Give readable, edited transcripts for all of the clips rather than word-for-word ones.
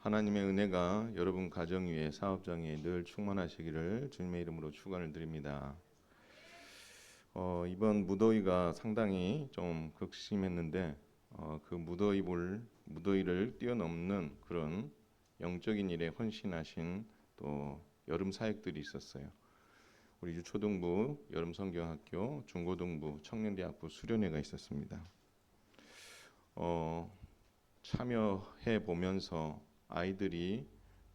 하나님의 은혜가 여러분 가정 위에 사업장에 늘 충만하시기를 주님의 이름으로 축원을 드립니다. 이번 무더위가 상당히 좀 극심했는데 그 무더위를 뛰어넘는 그런 영적인 일에 헌신하신 또 여름 사역들이 있었어요. 우리 유초등부 여름성경학교, 중고등부 청년대학부 수련회가 있었습니다. 참여해 보면서 아이들이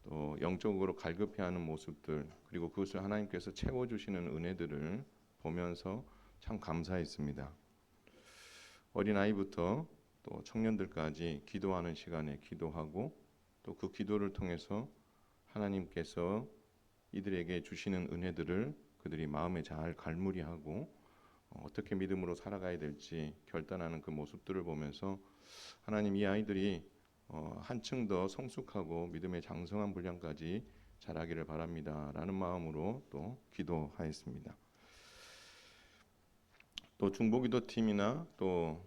또 영적으로 갈급해하는 모습들, 그리고 그것을 하나님께서 채워주시는 은혜들을 보면서 참 감사했습니다. 어린아이부터 또 청년들까지 기도하는 시간에 기도하고 또 그 기도를 통해서 하나님께서 이들에게 주시는 은혜들을 그들이 마음에 잘 갈무리하고 어떻게 믿음으로 살아가야 될지 결단하는 그 모습들을 보면서 하나님, 이 아이들이 한층 더 성숙하고 믿음의 장성한 분량까지 자라기를 바랍니다 라는 마음으로 또 기도하였습니다. 또 중보기도팀이나 또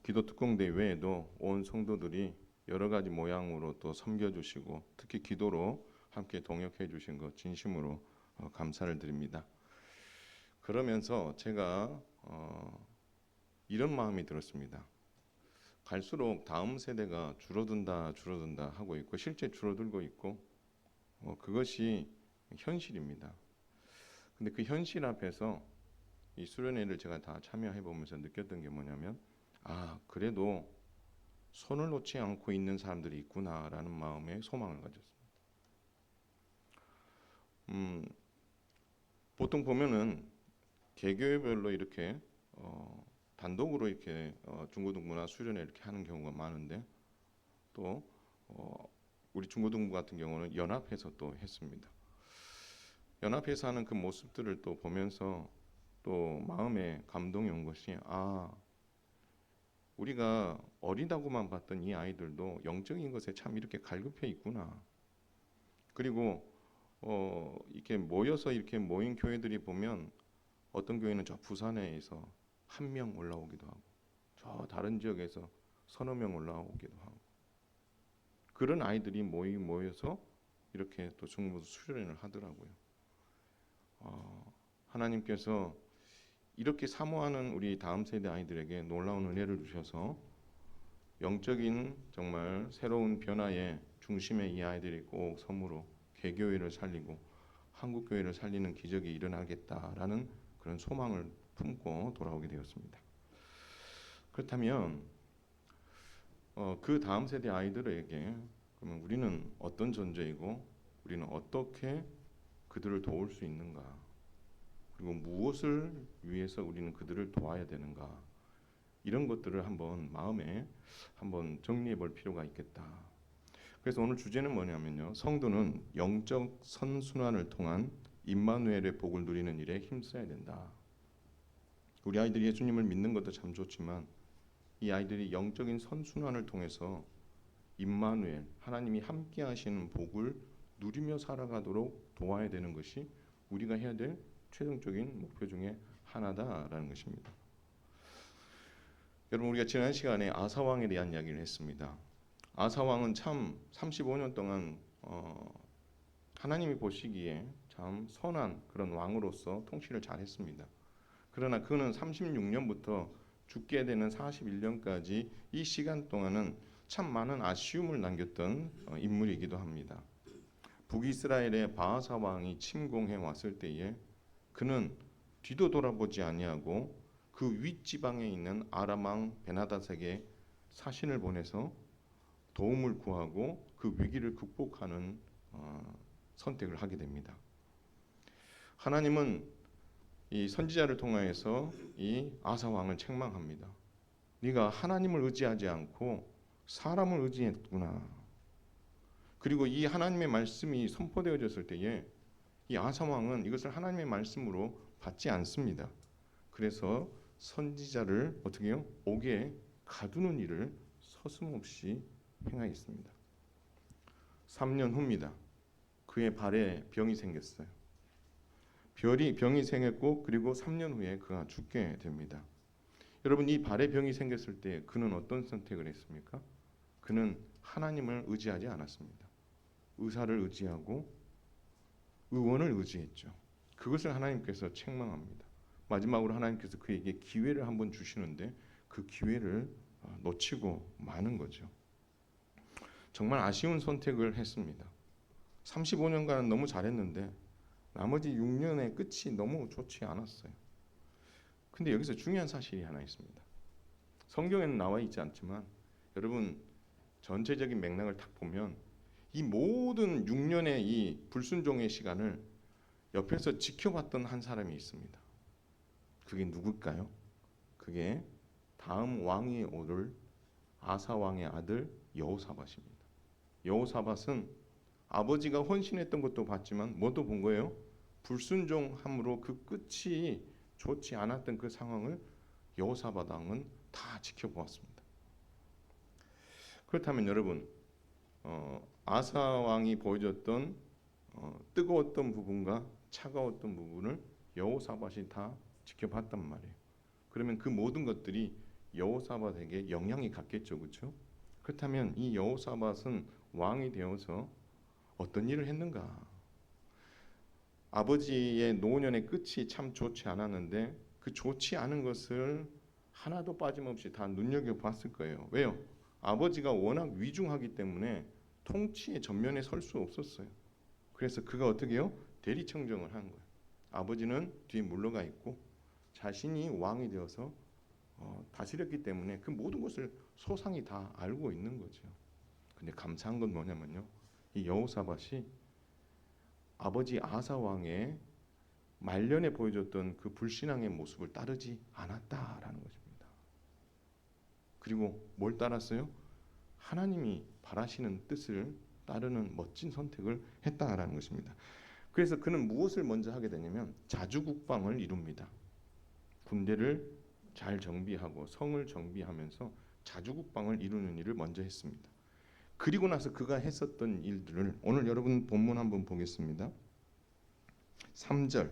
기도특공대 외에도 온 성도들이 여러 가지 모양으로 또 섬겨주시고 특히 기도로 함께 동역해 주신 것 진심으로 감사를 드립니다. 그러면서 제가 이런 마음이 들었습니다. 갈수록 다음 세대가 줄어든다 하고 있고 실제 줄어들고 있고 그것이 현실입니다. 근데 그 현실 앞에서 이 수련회를 제가 다 참여해 보면서 느꼈던 게 뭐냐면 그래도 손을 놓지 않고 있는 사람들이 있구나라는 마음에 소망을 가졌습니다. 보통 보면은 개교회별로 이렇게 단독으로 이렇게 중고등부나 수련회 이렇게 하는 경우가 많은데 또 우리 중고등부 같은 경우는 연합해서 또 했습니다. 연합해서 하는 그 모습들을 또 보면서 또 마음에 감동이 온 것이 우리가 어리다고만 봤던 이 아이들도 영적인 것에 참 이렇게 갈급해 있구나. 그리고 이렇게 모여서 이렇게 모인 교회들이 보면 어떤 교회는 저 부산에서 1명 올라오기도 하고 저 다른 지역에서 서너 명 올라오기도 하고 그런 아이들이 모여서 이렇게 또 중보 수련회를 하더라고요. 하나님께서 이렇게 사모하는 우리 다음 세대 아이들에게 놀라운 은혜를 주셔서 영적인 정말 새로운 변화의 중심에 이 아이들이 꼭 섬으로 개교회를 살리고 한국교회를 살리는 기적이 일어나겠다라는 그런 소망을 품고 돌아오게 되었습니다. 그렇다면 그 다음 세대 아이들에게 그러면 우리는 어떤 존재이고 우리는 어떻게 그들을 도울 수 있는가, 그리고 무엇을 위해서 우리는 그들을 도와야 되는가, 이런 것들을 한번 마음에 한번 정리해 볼 필요가 있겠다. 그래서 오늘 주제는 뭐냐면요, 성도는 영적 선순환을 통한 임마누엘의 복을 누리는 일에 힘써야 된다. 우리 아이들이 예수님을 믿는 것도 참 좋지만 이 아이들이 영적인 선순환을 통해서 임마누엘, 하나님이 함께 하시는 복을 누리며 살아가도록 도와야 되는 것이 우리가 해야 될 최종적인 목표 중에 하나다라는 것입니다. 여러분, 우리가 지난 시간에 아사왕에 대한 이야기를 했습니다. 아사왕은 참 35년 동안 하나님이 보시기에 참 선한 그런 왕으로서 통치를 잘했습니다. 그러나 그는 36년부터 죽게 되는 41년까지 이 시간 동안은 참 많은 아쉬움을 남겼던 인물이기도 합니다. 북이스라엘의 바하사 왕이 침공해 왔을 때에 그는 뒤도 돌아보지 아니하고 그 윗지방에 있는 아람 왕 베나닷에게 사신을 보내서 도움을 구하고 그 위기를 극복하는 선택을 하게 됩니다. 하나님은 이 선지자를 통하여서 이 아사 왕을 책망합니다. 네가 하나님을 의지하지 않고 사람을 의지했구나. 그리고 이 하나님의 말씀이 선포되어졌을 때에 이 아사 왕은 이것을 하나님의 말씀으로 받지 않습니다. 그래서 선지자를 어떻게 해요? 옥에 가두는 일을 서슴없이 행하였습니다. 3년 후입니다. 그의 발에 병이 생겼어요. 병이 생겼고 그리고 3년 후에 그가 죽게 됩니다. 여러분, 이 발에 병이 생겼을 때 그는 어떤 선택을 했습니까? 그는 하나님을 의지하지 않았습니다. 의사를 의지하고 의원을 의지했죠. 그것을 하나님께서 책망합니다. 마지막으로 하나님께서 그에게 기회를 한번 주시는데 그 기회를 놓치고 마는 거죠. 정말 아쉬운 선택을 했습니다. 35년간은 너무 잘했는데 나머지 6년의 끝이 너무 좋지 않았어요. 근데 여기서 중요한 사실이 하나 있습니다. 성경에는 나와 있지 않지만 여러분 전체적인 맥락을 딱 보면 이 모든 6년의 이 불순종의 시간을 옆에서 지켜봤던 한 사람이 있습니다. 그게 누굴까요? 그게 다음 왕이 오를 아사 왕의 아들 여호사밧입니다. 여호사밧은 아버지가 헌신했던 것도 봤지만 뭐도 본 거예요? 불순종함으로 그 끝이 좋지 않았던 그 상황을 여호사밧 왕은 다 지켜보았습니다. 그렇다면 여러분 아사 왕이 보여줬던 뜨거웠던 부분과 차가웠던 부분을 여호사밧이 다 지켜봤단 말이에요. 그러면 그 모든 것들이 여호사밧에게 영향이 갔겠죠, 그렇죠? 그렇다면 이 여호사밧은 왕이 되어서 어떤 일을 했는가? 아버지의 노년의 끝이 참 좋지 않았는데 그 좋지 않은 것을 하나도 빠짐없이 다 눈여겨봤을 거예요. 왜요? 아버지가 워낙 위중하기 때문에 통치의 전면에 설 수 없었어요. 그래서 그가 어떻게 해요? 대리청정을 한 거예요. 아버지는 뒤에 물러가 있고 자신이 왕이 되어서 다스렸기 때문에 그 모든 것을 소상히 다 알고 있는 거죠. 근데 감사한 건 뭐냐면요. 이 여호사밧이 아버지 아사 왕의 말년에 보여줬던 그 불신앙의 모습을 따르지 않았다라는 것입니다. 그리고 뭘 따랐어요? 하나님이 바라시는 뜻을 따르는 멋진 선택을 했다라는 것입니다. 그래서 그는 무엇을 먼저 하게 되냐면 자주국방을 이룹니다. 군대를 잘 정비하고 성을 정비하면서 자주국방을 이루는 일을 먼저 했습니다. 그리고 나서 그가 했었던 일들을 오늘 여러분 본문 한번 보겠습니다. 3절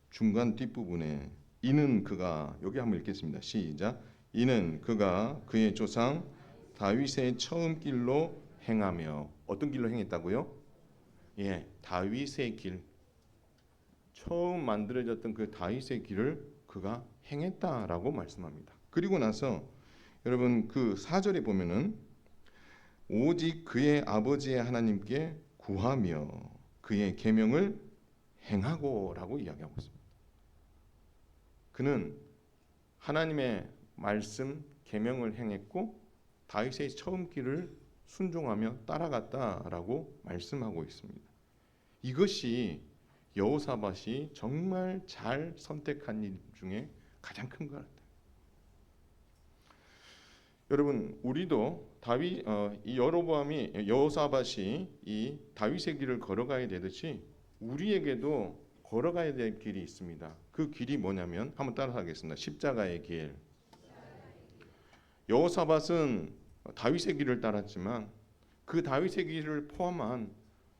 중간 뒷부분에 이는 그가 여기 한번 읽겠습니다. 시작. 이는 그가 그의 조상 다윗의 처음 길로 행하며 어떤 길로 행했다고요? 예, 다윗의 길. 처음 만들어졌던 그 다윗의 길을 그가 행했다라고 말씀합니다. 그리고 나서 여러분 그 4절에 보면은 오직 그의 아버지의 하나님께 구하며 그의 계명을 행하고라고 이야기하고 있습니다. 그는 하나님의 말씀 계명을 행했고 다윗의 처음 길을 순종하며 따라갔다라고 말씀하고 있습니다. 이것이 여호사밧이 정말 잘 선택한 일 중에 가장 큰 것 같아요. 여러분 우리도 이 여로보암이 여호사밧이 이 다윗의 길을 걸어가야 되듯이 우리에게도 걸어가야 될 길이 있습니다. 그 길이 뭐냐면 한번 따라하겠습니다. 십자가의 길. 여호사밧은 다윗의 길을 따랐지만 그 다윗의 길을 포함한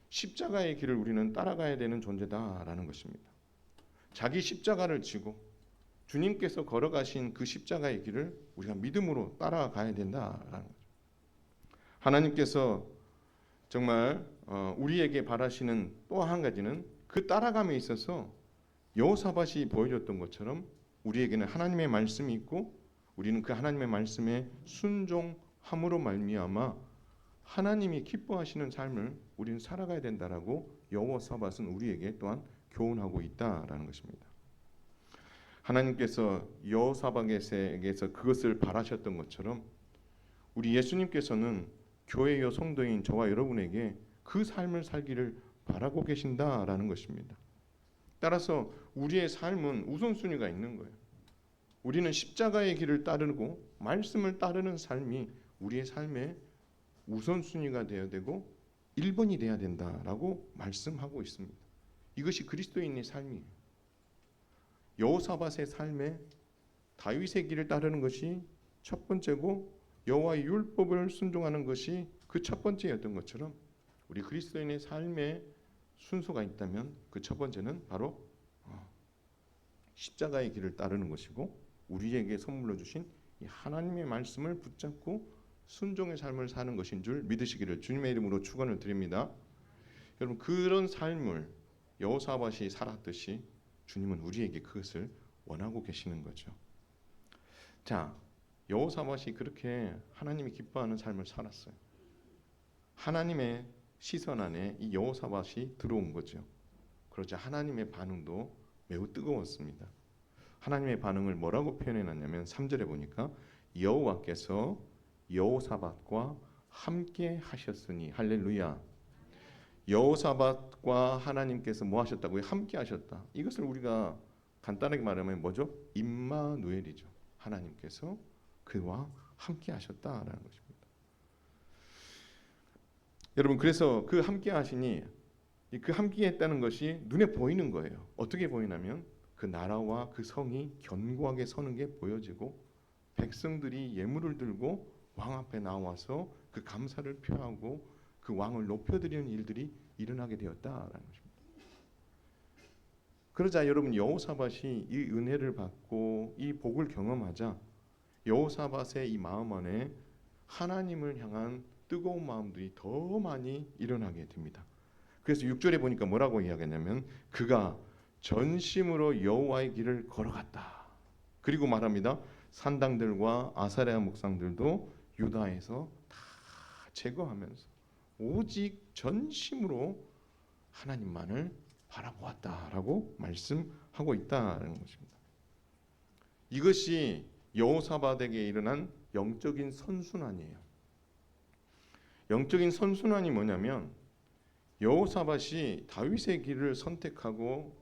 십자가의 길을 우리는 따라가야 되는 존재다라는 것입니다. 자기 십자가를 지고 주님께서 걸어가신 그 십자가의 길을 우리가 믿음으로 따라가야 된다라는 거죠. 하나님께서 정말 우리에게 바라시는 또 한 가지는 그 따라감에 있어서 여호사밧이 보여줬던 것처럼 우리에게는 하나님의 말씀이 있고 우리는 그 하나님의 말씀에 순종함으로 말미암아 하나님이 기뻐하시는 삶을 우리는 살아가야 된다라고 여호사밧은 우리에게 또한 교훈하고 있다라는 것입니다. 하나님께서 여호사밧에게서 그것을 바라셨던 것처럼 우리 예수님께서는 교회의 성도인 저와 여러분에게 그 삶을 살기를 바라고 계신다라는 것입니다. 따라서 우리의 삶은 우선순위가 있는 거예요. 우리는 십자가의 길을 따르고 말씀을 따르는 삶이 우리의 삶의 우선순위가 되어야 되고 1번이 돼야 된다라고 말씀하고 있습니다. 이것이 그리스도인의 삶이에요. 여호사밧의 삶에 다윗의 길을 따르는 것이 첫 번째고 여호와의 율법을 순종하는 것이 그 첫 번째였던 것처럼 우리 그리스도인의 삶에 순서가 있다면 그 첫 번째는 바로 십자가의 길을 따르는 것이고 우리에게 선물로 주신 이 하나님의 말씀을 붙잡고 순종의 삶을 사는 것인 줄 믿으시기를 주님의 이름으로 축원을 드립니다. 여러분 그런 삶을 여호사밧이 살았듯이 주님은 우리에게 그것을 원하고 계시는 거죠. 자, 여호사밧이 그렇게 하나님이 기뻐하는 삶을 살았어요. 하나님의 시선 안에 이 여호사밧이 들어온 거죠. 그러자 하나님의 반응도 매우 뜨거웠습니다. 하나님의 반응을 뭐라고 표현해놨냐면 3절에 보니까 여호와께서 여호사밧과 함께 하셨으니 할렐루야. 여호사밧과 하나님께서 뭐 하셨다고요? 함께 하셨다. 이것을 우리가 간단하게 말하면 뭐죠? 임마누엘이죠. 하나님께서 그와 함께 하셨다라는 것입니다. 여러분 그래서 그 함께 하시니 그 함께 했다는 것이 눈에 보이는 거예요. 어떻게 보이냐면 그 나라와 그 성이 견고하게 서는 게 보여지고 백성들이 예물을 들고 왕 앞에 나와서 그 감사를 표하고 그 왕을 높여드리는 일들이 일어나게 되었다라는 것입니다. 그러자 여러분 여호사밧이 이 은혜를 받고 이 복을 경험하자 여호사밧의 이 마음 안에 하나님을 향한 뜨거운 마음들이 더 많이 일어나게 됩니다. 그래서 6절에 보니까 뭐라고 이야기하냐면 그가 전심으로 여호와의 길을 걸어갔다. 그리고 말합니다. 산당들과 아사레아 목상들도 유다에서 다 제거하면서 오직 전심으로 하나님만을 바라보았다라고 말씀하고 있다는 것입니다. 이것이 여호사밧에게 일어난 영적인 선순환이에요. 영적인 선순환이 뭐냐면 여호사밧이 다윗의 길을 선택하고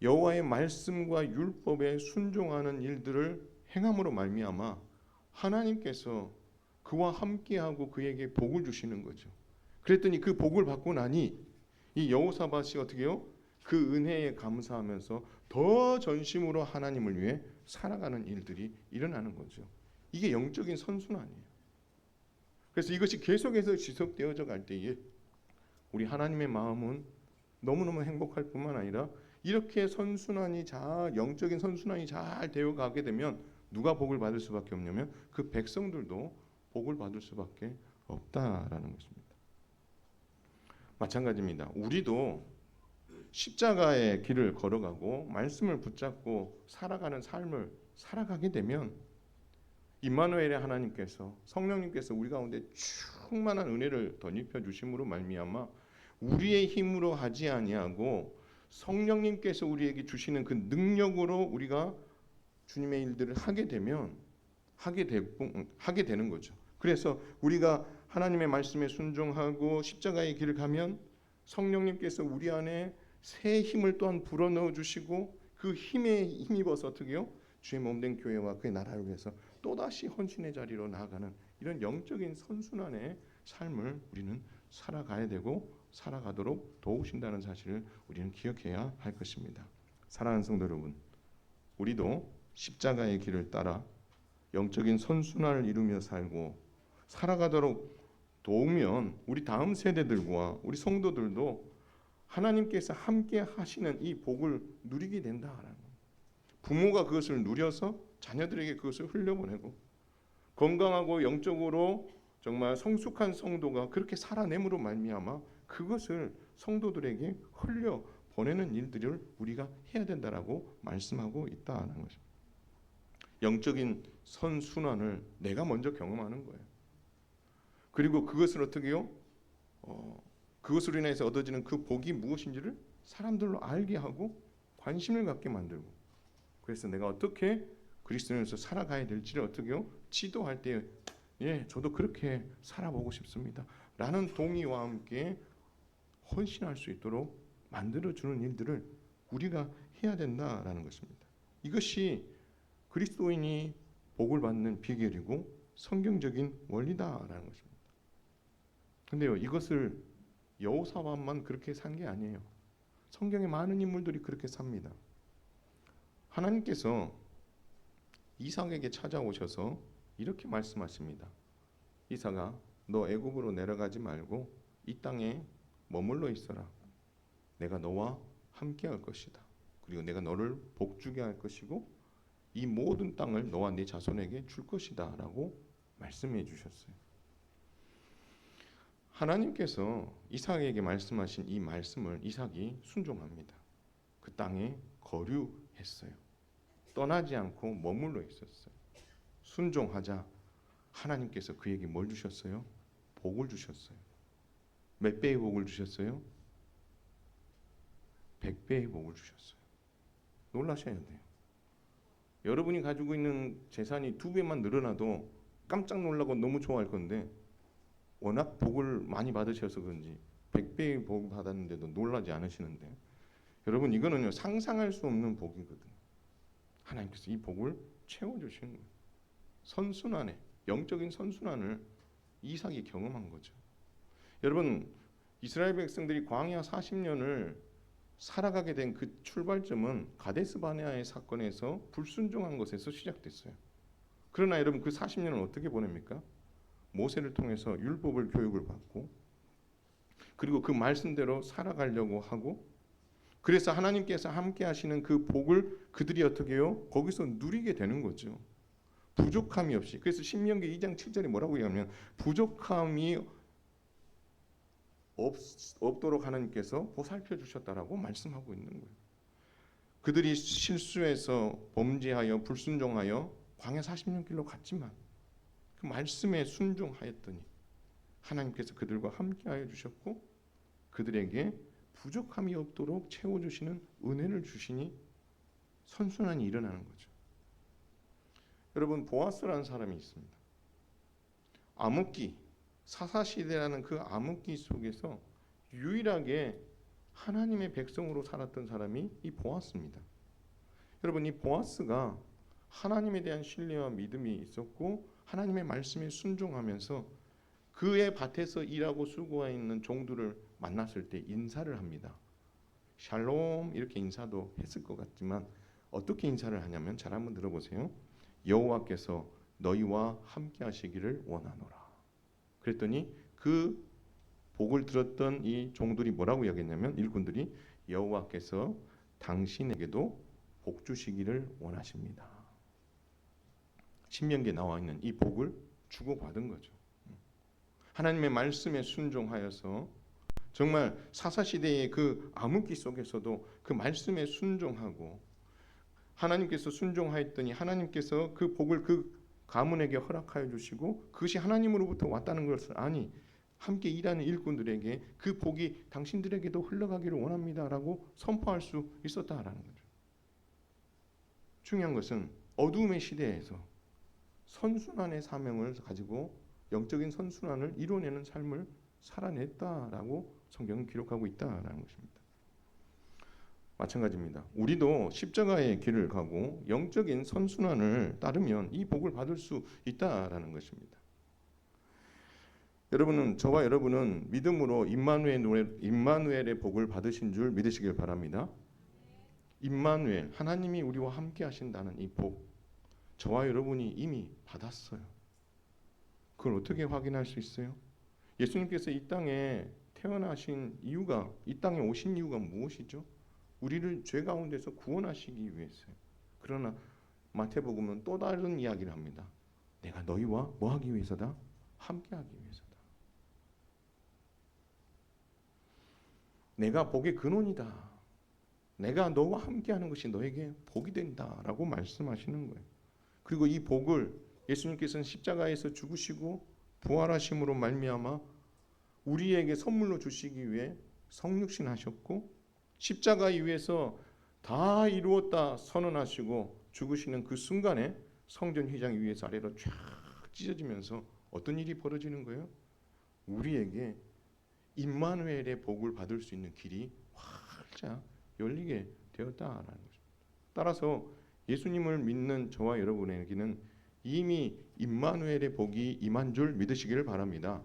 여호와의 말씀과 율법에 순종하는 일들을 행함으로 말미암아 하나님께서 그와 함께하고 그에게 복을 주시는 거죠. 그랬더니 그 복을 받고 나니 이 여호사밧이 어떻게 해요? 그 은혜에 감사하면서 더 전심으로 하나님을 위해 살아가는 일들이 일어나는 거죠. 이게 영적인 선순환이에요. 그래서 이것이 계속해서 지속되어져 갈 때에 우리 하나님의 마음은 너무너무 행복할 뿐만 아니라 이렇게 선순환이 영적인 선순환이 잘 되어 가게 되면 누가 복을 받을 수밖에 없냐면 그 백성들도 복을 받을 수밖에 없다라는 것입니다. 마찬가지입니다. 우리도 십자가의 길을 걸어가고 말씀을 붙잡고 살아가는 삶을 살아가게 되면 임마누엘의 하나님께서 성령님께서 우리 가운데 충만한 은혜를 덧입혀 주심으로 말미암아 우리의 힘으로 하지 아니하고 성령님께서 우리에게 주시는 그 능력으로 우리가 주님의 일들을 하게 되는 거죠. 그래서 우리가 하나님의 말씀에 순종하고 십자가의 길을 가면 성령님께서 우리 안에 새 힘을 또한 불어넣어 주시고 그 힘에 힘입어서 어떻게 해요? 주의 몸된 교회와 그의 나라를 위해서 또다시 헌신의 자리로 나아가는 이런 영적인 선순환의 삶을 우리는 살아가야 되고 살아가도록 도우신다는 사실을 우리는 기억해야 할 것입니다. 사랑하는 성도 여러분, 우리도 십자가의 길을 따라 영적인 선순환을 이루며 살고 살아가도록 도우면 우리 다음 세대들과 우리 성도들도 하나님께서 함께 하시는 이 복을 누리게 된다라는 겁니다. 부모가 그것을 누려서 자녀들에게 그것을 흘려보내고 건강하고 영적으로 정말 성숙한 성도가 그렇게 살아냄으로 말미암아 그것을 성도들에게 흘려보내는 일들을 우리가 해야 된다라고 말씀하고 있다는 것입니다. 영적인 선순환을 내가 먼저 경험하는 거예요. 그리고 그것을 어떻게 해요? 그것으로 인해서 얻어지는 그 복이 무엇인지를 사람들로 알게 하고 관심을 갖게 만들고 그래서 내가 어떻게 그리스도인으로서 살아가야 될지를 어떻게 해요? 지도할 때 저도 그렇게 살아보고 싶습니다. 라는 동의와 함께 헌신할 수 있도록 만들어주는 일들을 우리가 해야 된다라는 것입니다. 이것이 그리스도인이 복을 받는 비결이고 성경적인 원리다라는 것입니다. 근데요, 이것을 여호사밧만 그렇게 산 게 아니에요. 성경의 많은 인물들이 그렇게 삽니다. 하나님께서 이삭에게 찾아오셔서 이렇게 말씀하십니다. 이삭아, 너 애굽으로 내려가지 말고 이 땅에 머물러 있어라. 내가 너와 함께 할 것이다. 그리고 내가 너를 복주게 할 것이고 이 모든 땅을 너와 네 자손에게 줄 것이다 라고 말씀해 주셨어요. 하나님께서 이삭에게 말씀하신 이 말씀을 이삭이 순종합니다. 그 땅에 거류했어요. 떠나지 않고 머물러 있었어요. 순종하자 하나님께서 그에게 뭘 주셨어요? 복을 주셨어요. 몇 배의 복을 주셨어요? 100배의 복을 주셨어요. 놀라셔야 돼요. 여러분이 가지고 있는 재산이 2배만 늘어나도 깜짝 놀라고 너무 좋아할 건데 워낙 복을 많이 받으셔서 그런지 100배의 복을 받았는데도 놀라지 않으시는데, 여러분 이거는요 상상할 수 없는 복이거든요. 하나님께서 이 복을 채워주시는 거예요. 선순환에, 영적인 선순환을 이삭이 경험한 거죠. 여러분 이스라엘 백성들이 광야 40년을 살아가게 된 그 출발점은 가데스 바네아의 사건에서 불순종한 것에서 시작됐어요. 그러나 여러분 그 40년을 어떻게 보냅니까? 모세를 통해서 율법을 교육을 받고, 그리고 그 말씀대로 살아가려고 하고, 그래서 하나님께서 함께 하시는 그 복을 그들이 어떻게 해요? 거기서 누리게 되는 거죠. 부족함이 없이. 그래서 신명기 2장 7절에 뭐라고 얘기하면 부족함이 없도록 하나님께서 보살펴 주셨다라고 말씀하고 있는 거예요. 그들이 실수해서 범죄하여 불순종하여 광야 40년 길로 갔지만 그 말씀에 순종하였더니 하나님께서 그들과 함께하여 주셨고 그들에게 부족함이 없도록 채워주시는 은혜를 주시니 선순환이 일어나는 거죠. 여러분 보아스라는 사람이 있습니다. 암흑기, 사사시대라는 그 암흑기 속에서 유일하게 하나님의 백성으로 살았던 사람이 이 보아스입니다. 여러분 이 보아스가 하나님에 대한 신뢰와 믿음이 있었고 하나님의 말씀에 순종하면서 그의 밭에서 일하고 수고하고 있는 종들을 만났을 때 인사를 합니다. 샬롬 이렇게 인사도 했을 것 같지만 어떻게 인사를 하냐면 잘 한번 들어보세요. 여호와께서 너희와 함께 하시기를 원하노라. 그랬더니 그 복을 들었던 이 종들이 뭐라고 이야기했냐면 일꾼들이 여호와께서 당신에게도 복 주시기를 원하십니다. 신명기에 나와 있는 이 복을 주고받은 거죠. 하나님의 말씀에 순종하여서 정말 사사시대의 그 암흑기 속에서도 그 말씀에 순종하고 하나님께서 순종하였더니 하나님께서 그 복을 그 가문에게 허락하여 주시고 그것이 하나님으로부터 왔다는 것을 아니 함께 일하는 일꾼들에게 그 복이 당신들에게도 흘러가기를 원합니다라고 선포할 수 있었다라는 거죠. 중요한 것은 어두움의 시대에서 선순환의 사명을 가지고 영적인 선순환을 이뤄내는 삶을 살아냈다라고 성경은 기록하고 있다라는 것입니다. 마찬가지입니다. 우리도 십자가의 길을 가고 영적인 선순환을 따르면 이 복을 받을 수 있다라는 것입니다. 저와 여러분은 믿음으로 임마누엘의 복을 받으신 줄 믿으시길 바랍니다. 임마누엘, 하나님이 우리와 함께 하신다는 이 복, 저와 여러분이 이미 받았어요. 그걸 어떻게 확인할 수 있어요? 예수님께서 이 땅에 태어나신 이유가, 이 땅에 오신 이유가 무엇이죠? 우리를 죄 가운데서 구원하시기 위해서요. 그러나 마태복음은 또 다른 이야기를 합니다. 내가 너희와 뭐 하기 위해서다? 함께하기 위해서다. 내가 복의 근원이다. 내가 너와 함께하는 것이 너에게 복이 된다라고 말씀하시는 거예요. 그리고 이 복을 예수님께서는 십자가에서 죽으시고 부활하심으로 말미암아 우리에게 선물로 주시기 위해 성육신하셨고 십자가 위에서 다 이루었다 선언하시고 죽으시는 그 순간에 성전 휘장 위에서 아래로 쫙 찢어지면서 어떤 일이 벌어지는 거예요? 우리에게 임마누엘의 복을 받을 수 있는 길이 활짝 열리게 되었다라는 거죠. 따라서 예수님을 믿는 저와 여러분에게는 이미 임마누엘의 복이 임한 줄 믿으시기를 바랍니다.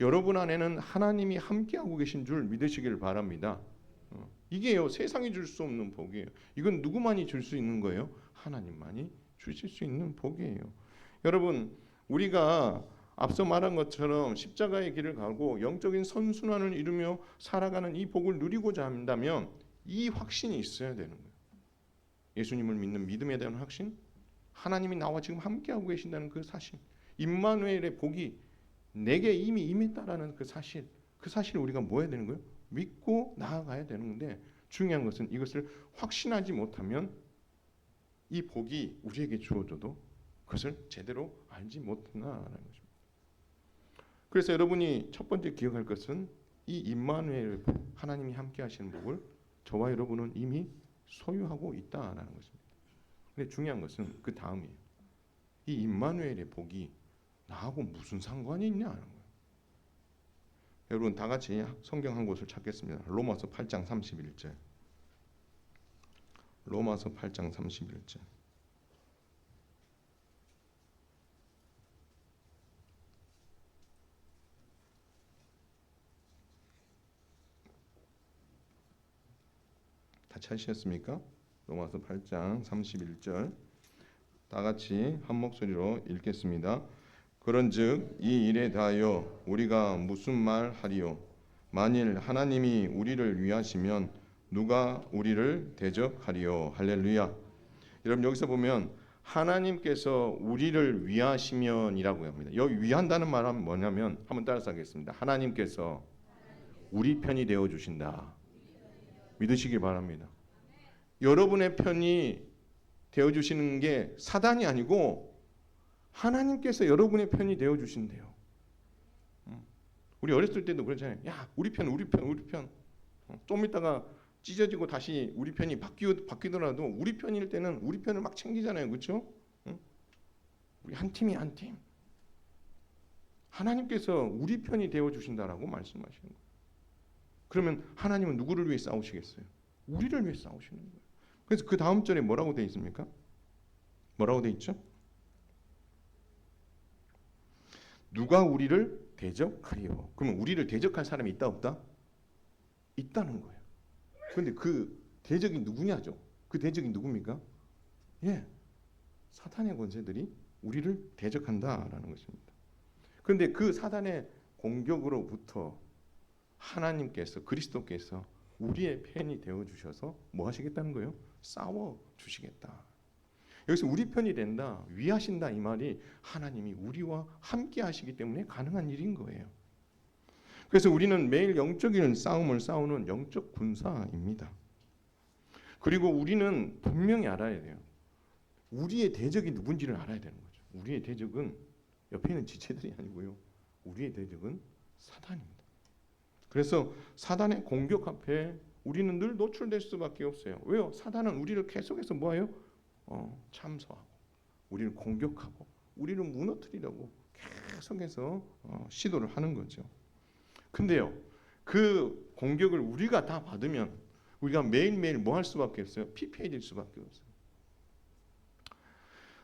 여러분 안에는 하나님이 함께하고 계신 줄 믿으시기를 바랍니다. 이게요 세상이 줄 수 없는 복이에요. 이건 누구만이 줄 수 있는 거예요? 하나님만이 주실 수 있는 복이에요. 여러분 우리가 앞서 말한 것처럼 십자가의 길을 가고 영적인 선순환을 이루며 살아가는 이 복을 누리고자 한다면 이 확신이 있어야 되는 거예요. 예수님을 믿는 믿음에 대한 확신, 하나님이 나와 지금 함께하고 계신다는 그 사실, 임마누엘의 복이 내게 이미 임했다라는 그 사실을 우리가 뭐 해야 되는 거예요? 믿고 나아가야 되는 건데, 중요한 것은 이것을 확신하지 못하면 이 복이 우리에게 주어져도 그것을 제대로 알지 못한다는 것입니다. 그래서 여러분이 첫 번째 기억할 것은 이 임마누엘, 하나님이 함께 하시는 복을 저와 여러분은 이미 소유하고 있다라는 것입니다. 근데 중요한 것은 그 다음이에요. 이 임마누엘의 복이 나하고 무슨 상관이 있냐는 거예요. 여러분 다 같이 성경 한 곳을 찾겠습니다. 로마서 8장 31절. 로마서 8장 31절. 다 찾으셨습니까? 로마서 8장 31절. 다 같이 한 목소리로 읽겠습니다. 그런즉 이 일에 대하여 우리가 무슨 말 하리요? 만일 하나님이 우리를 위하시면 누가 우리를 대적하리요? 할렐루야. 여러분 여기서 보면 하나님께서 우리를 위하시면이라고 합니다. 여기 위한다는 말은 뭐냐면 한번 따라서 하겠습니다. 하나님께서 우리 편이 되어 주신다. 믿으시길 바랍니다. 여러분의 편이 되어 주시는 게 사단이 아니고 하나님께서 여러분의 편이 되어 주신대요. 우리 어렸을 때도 그러잖아요. 야, 우리 편. 좀 있다가 찢어지고 다시 우리 편이 바뀌더라도 우리 편일 때는 우리 편을 막 챙기잖아요. 그렇죠? 우리 한 팀이 한 팀. 하나님께서 우리 편이 되어 주신다라고 말씀하시는 거예요. 그러면 하나님은 누구를 위해 싸우시겠어요? 우리를 위해 싸우시는 거예요. 그래서 그 다음 절에 뭐라고 되어 있습니까? 뭐라고 되어 있죠? 누가 우리를 대적하리요? 그러면 우리를 대적할 사람이 있다 없다? 있다는 거예요. 그런데 그 대적이 누구냐죠? 그 대적이 누굽니까? 사탄의 권세들이 우리를 대적한다라는 것입니다. 그런데 그 사단의 공격으로부터 하나님께서, 그리스도께서 우리의 편이 되어 주셔서 뭐 하시겠다는 거예요? 싸워 주시겠다. 여기서 우리 편이 된다, 위하신다 이 말이 하나님이 우리와 함께 하시기 때문에 가능한 일인 거예요. 그래서 우리는 매일 영적인 싸움을 싸우는 영적 군사입니다. 그리고 우리는 분명히 알아야 돼요. 우리의 대적이 누군지를 알아야 되는 거죠. 우리의 대적은 옆에 있는 지체들이 아니고요. 우리의 대적은 사단입니다. 그래서 사단의 공격 앞에 우리는 늘 노출될 수밖에 없어요. 왜요? 사단은 우리를 계속해서 뭐해요? 참소하고 우리를 공격하고 우리를 무너뜨리려고 계속해서 시도를 하는 거죠. 근데요, 그 공격을 우리가 다 받으면 우리가 매일매일 뭐 할 수밖에 없어요? 피폐해질 수밖에 없어요.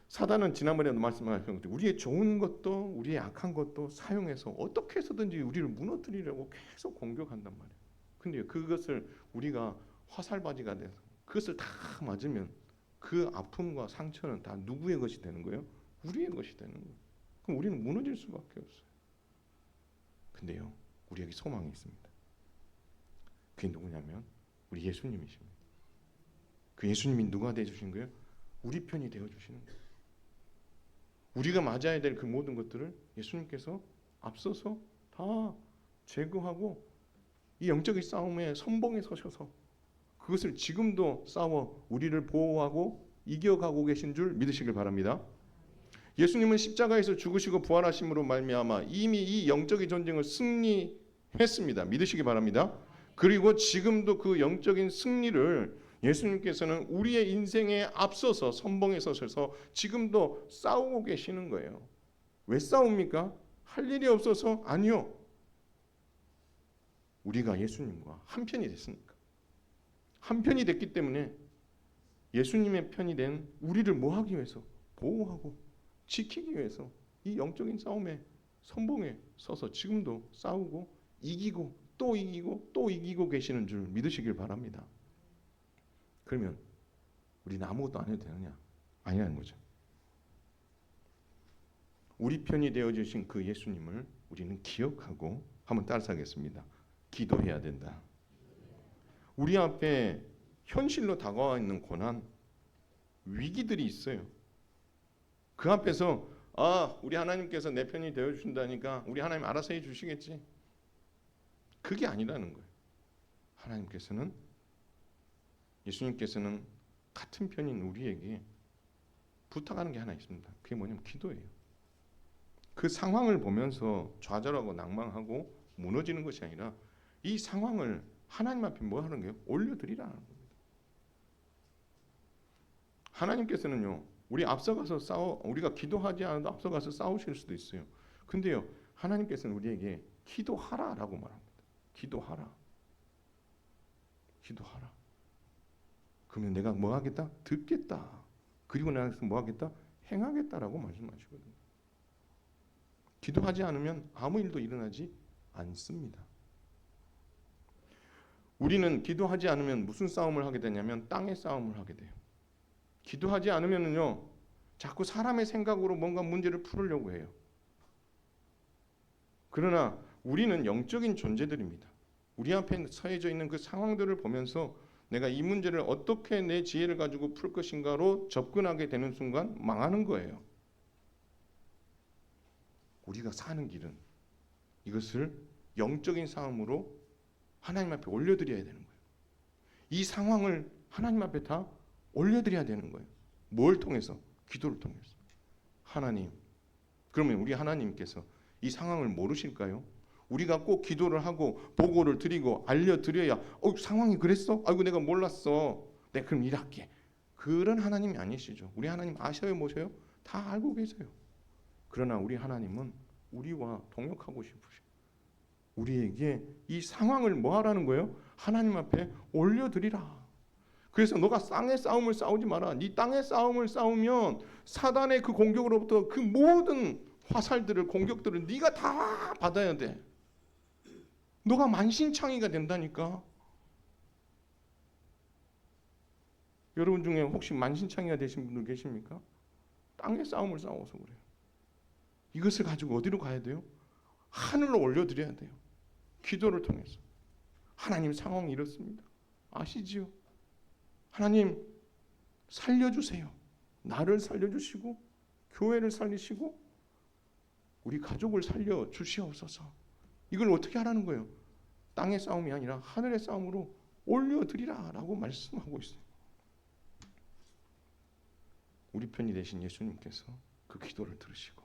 사단은 지난번에도 말씀하셨는데 우리의 좋은 것도 우리의 악한 것도 사용해서 어떻게 해서든지 우리를 무너뜨리려고 계속 공격한단 말이에요. 근데 그것을 우리가 화살바지가 돼서 그것을 다 맞으면 그 아픔과 상처는 다 누구의 것이 되는 거예요? 우리의 것이 되는 거예요. 그럼 우리는 무너질 수밖에 없어요. 근데요, 우리에게 소망이 있습니다. 그게 누구냐면 우리 예수님이십니다. 그 예수님이 누가 되어주신 거예요? 우리 편이 되어주시는 거예요. 우리가 맞아야 될 그 모든 것들을 예수님께서 앞서서 다 제거하고 이 영적인 싸움에 선봉에 서셔서 그것을 지금도 싸워 우리를 보호하고 이겨가고 계신 줄 믿으시길 바랍니다. 예수님은 십자가에서 죽으시고 부활하심으로 말미암아 이미 이 영적인 전쟁을 승리했습니다. 믿으시기 바랍니다. 그리고 지금도 그 영적인 승리를 예수님께서는 우리의 인생에 앞서서 선봉에 서셔서 지금도 싸우고 계시는 거예요. 왜 싸웁니까? 할 일이 없어서? 아니요. 우리가 예수님과 한편이 됐으니까. 한편이 됐기 때문에 예수님의 편이 된 우리를 뭐 하기 위해서? 보호하고 지키기 위해서 이 영적인 싸움에 선봉에 서서 지금도 싸우고 이기고 또 이기고 또 이기고 계시는 줄 믿으시길 바랍니다. 그러면 우리는 아무것도 안 해도 되느냐? 아니라는 거죠. 우리 편이 되어주신 그 예수님을 우리는 기억하고 한번 따라서 하겠습니다. 기도해야 된다. 우리 앞에 현실로 다가와 있는 고난, 위기들이 있어요. 그 앞에서 우리 하나님께서 내 편이 되어 주신다니까 우리 하나님 알아서 해 주시겠지. 그게 아니라는 거예요. 하나님께서는, 예수님께서는 같은 편인 우리에게 부탁하는 게 하나 있습니다. 그게 뭐냐면 기도예요. 그 상황을 보면서 좌절하고 낭망하고 무너지는 것이 아니라 이 상황을 하나님 앞에 뭐 하는 거예요? 올려드리라는 겁니다. 하나님께서는요, 우리가 기도하지 않아도 앞서가서 싸우실 수도 있어요. 근데요, 하나님께서는 우리에게 기도하라라고 말합니다. 기도하라. 그러면 내가 뭐 하겠다? 듣겠다. 그리고 내가 뭐 하겠다? 행하겠다라고 말씀하시거든요. 기도하지 않으면 아무 일도 일어나지 않습니다. 우리는 기도하지 않으면 무슨 싸움을 하게 되냐면 땅의 싸움을 하게 돼요. 기도하지 않으면요, 자꾸 사람의 생각으로 뭔가 문제를 풀으려고 해요. 그러나 우리는 영적인 존재들입니다. 우리 앞에 처해져 있는 그 상황들을 보면서 내가 이 문제를 어떻게 내 지혜를 가지고 풀 것인가로 접근하게 되는 순간 망하는 거예요. 우리가 사는 길은 이것을 영적인 싸움으로 하나님 앞에 올려드려야 되는 거예요. 이 상황을 하나님 앞에 다 올려드려야 되는 거예요. 뭘 통해서? 기도를 통해서. 하나님, 그러면 우리 하나님께서 이 상황을 모르실까요? 우리가 꼭 기도를 하고 보고를 드리고 알려드려야 상황이 그랬어? 아이고 내가 몰랐어. 내가 그럼 일할게. 그런 하나님이 아니시죠. 우리 하나님 아셔요? 모셔요? 다 알고 계세요. 그러나 우리 하나님은 우리와 동역하고 싶으셔요. 우리에게 이 상황을 뭐 하라는 거예요? 하나님 앞에 올려드리라. 그래서 너가 땅의 싸움을 싸우지 마라. 네 땅의 싸움을 싸우면 사단의 그 공격으로부터 그 모든 화살들을, 공격들을 네가 다 받아야 돼. 너가 만신창이가 된다니까. 여러분 중에 혹시 만신창이가 되신 분들 계십니까? 땅의 싸움을 싸워서 그래요. 이것을 가지고 어디로 가야 돼요? 하늘로 올려드려야 돼요. 기도를 통해서. 하나님, 상황이 이렇습니다. 아시지요? 하나님 살려주세요. 나를 살려주시고 교회를 살리시고 우리 가족을 살려주시옵소서. 이걸 어떻게 하라는 거예요? 땅의 싸움이 아니라 하늘의 싸움으로 올려드리라 라고 말씀하고 있어요. 우리 편이 되신 예수님께서 그 기도를 들으시고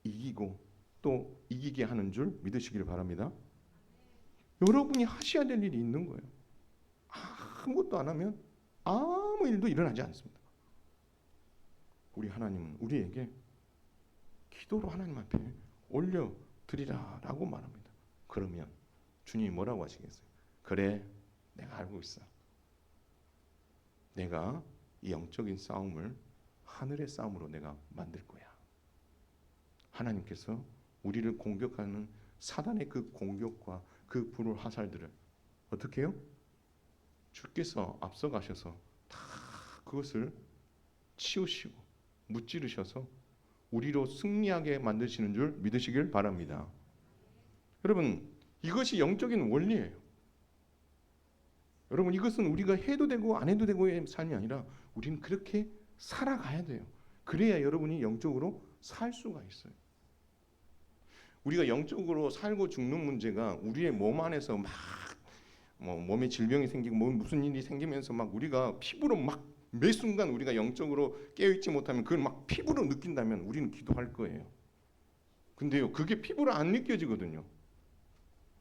이기고 또 이기게 하는 줄 믿으시기를 바랍니다. 여러분이 하셔야 될 일이 있는 거예요. 아무것도 안 하면 아무 일도 일어나지 않습니다. 우리 하나님은 우리에게 기도로 하나님 앞에 올려드리라 라고 말합니다. 그러면 주님이 뭐라고 하시겠어요? 그래, 내가 알고 있어. 내가 이 영적인 싸움을 하늘의 싸움으로 내가 만들 거야. 하나님께서 우리를 공격하는 사단의 그 공격과 그 불을 화살들을 어떻게 해요? 주께서 앞서가셔서 다 그것을 치우시고 무찌르셔서 우리로 승리하게 만드시는 줄 믿으시길 바랍니다. 여러분, 이것이 영적인 원리예요. 여러분, 이것은 우리가 해도 되고 안 해도 되고의 삶이 아니라 우리는 그렇게 살아가야 돼요. 그래야 여러분이 영적으로 살 수가 있어요. 우리가 영적으로 살고 죽는 문제가 우리의 몸 안에서 막 몸에 질병이 생기고 무슨 일이 생기면서 막 우리가 피부로 막 매 순간 우리가 영적으로 깨어있지 못하면 그걸 막 피부로 느낀다면 우리는 기도할 거예요. 근데요, 그게 피부로 안 느껴지거든요.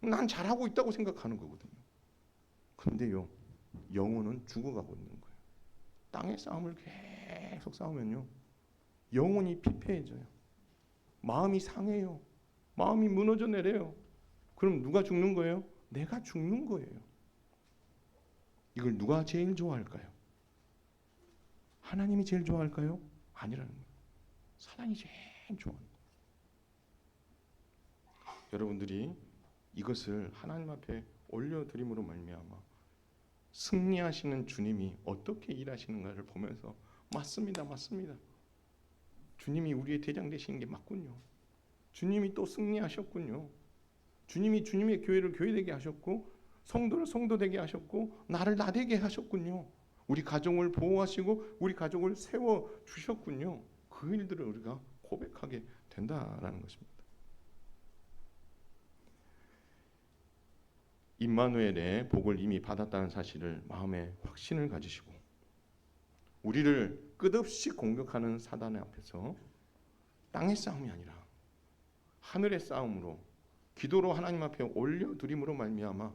난 잘하고 있다고 생각하는 거거든요. 근데요, 영혼은 죽어가고 있는 거예요. 땅의 싸움을 계속 싸우면요, 영혼이 피폐해져요. 마음이 상해요. 마음이 무너져 내려요. 그럼 누가 죽는 거예요? 내가 죽는 거예요. 이걸 누가 제일 좋아할까요? 하나님이 제일 좋아할까요? 아니라는 거예요. 사단이 제일 좋아하는 거예요. 여러분들이 이것을 하나님 앞에 올려드림으로 말미암아 승리하시는 주님이 어떻게 일하시는가를 보면서 맞습니다. 주님이 우리의 대장 되시는 게 맞군요. 주님이 또 승리하셨군요. 주님이 주님의 교회를 교회되게 하셨고 성도를 성도되게 하셨고 나를 나되게 하셨군요. 우리 가정을 보호하시고 우리 가족을 세워주셨군요. 그 일들을 우리가 고백하게 된다라는 것입니다. 임마누엘의 복을 이미 받았다는 사실을 마음에 확신을 가지시고 우리를 끝없이 공격하는 사단의 앞에서 땅의 싸움이 아니라 하늘의 싸움으로 기도로 하나님 앞에 올려드림으로 말미암아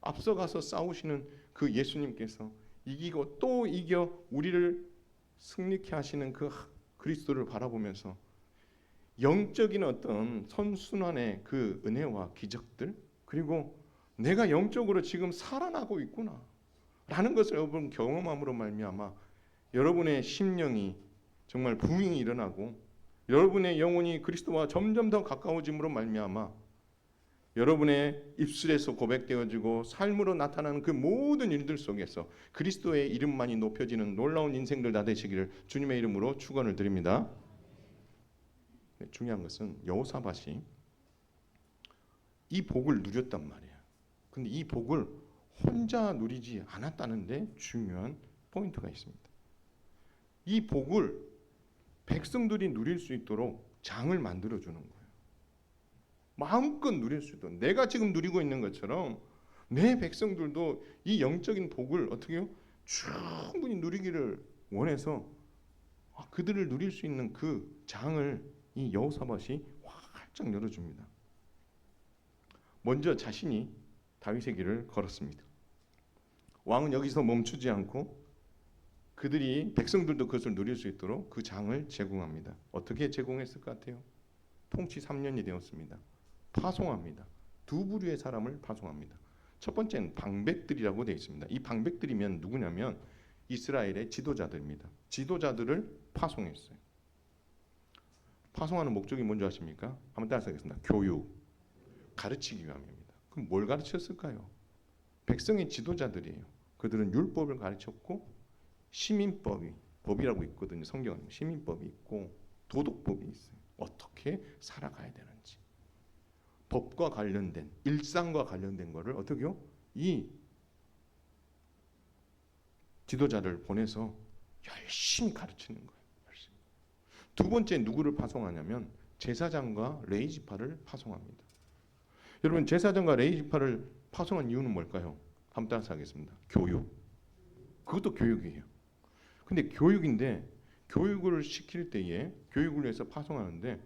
앞서가서 싸우시는 그 예수님께서 이기고 또 이겨 우리를 승리케 하시는 그 그리스도를 바라보면서 영적인 어떤 선순환의 그 은혜와 기적들, 그리고 내가 영적으로 지금 살아나고 있구나 라는 것을 여러분 경험함으로 말미암아 여러분의 심령이 정말 부흥이 일어나고 여러분의 영혼이 그리스도와 점점 더 가까워짐으로 말미암아 여러분의 입술에서 고백되어지고 삶으로 나타나는 그 모든 일들 속에서 그리스도의 이름만이 높여지는 놀라운 인생들 다 되시기를 주님의 이름으로 축원을 드립니다. 중요한 것은 여호사밧이 이 복을 누렸단 말이에요. 근데 이 복을 혼자 누리지 않았다는 데 중요한 포인트가 있습니다. 이 복을 백성들이 누릴 수 있도록 장을 만들어주는 거예요. 마음껏 누릴 수 있도록 내가 지금 누리고 있는 것처럼 내 백성들도 이 영적인 복을 어떻게 해요? 충분히 누리기를 원해서 그들을 누릴 수 있는 그 장을 이 여호사밧이 활짝 열어줍니다. 먼저 자신이 다윗의 길을 걸었습니다. 왕은 여기서 멈추지 않고 그들이 백성들도 그것을 누릴 수 있도록 그 장을 제공합니다. 어떻게 제공했을 것 같아요? 통치 3년이 되었습니다. 파송합니다. 두 부류의 사람을 파송합니다. 첫 번째는 방백들이라고 되어 있습니다. 이 방백들이면 누구냐면 이스라엘의 지도자들입니다. 지도자들을 파송했어요. 파송하는 목적이 뭔지 아십니까? 한번 따라하겠습니다. 교육, 가르치기 위함입니다. 그럼 뭘 가르쳤을까요? 백성의 지도자들이에요. 그들은 율법을 가르쳤고 시민법이 법이라고 있거든요. 성경은 시민법이 있고 도덕법이 있어요. 어떻게 살아가야 되는지 법과 관련된 일상과 관련된 거를 어떻게요? 이 지도자를 보내서 열심히 가르치는 거예요. 열심히. 두 번째 누구를 파송하냐면 제사장과 레위지파를 파송합니다. 여러분 제사장과 레위지파를 파송한 이유는 뭘까요? 한번 따라서 하겠습니다. 교육. 그것도 교육이에요. 근데 교육인데 교육을 시킬 때에 교육을 위해서 파송하는데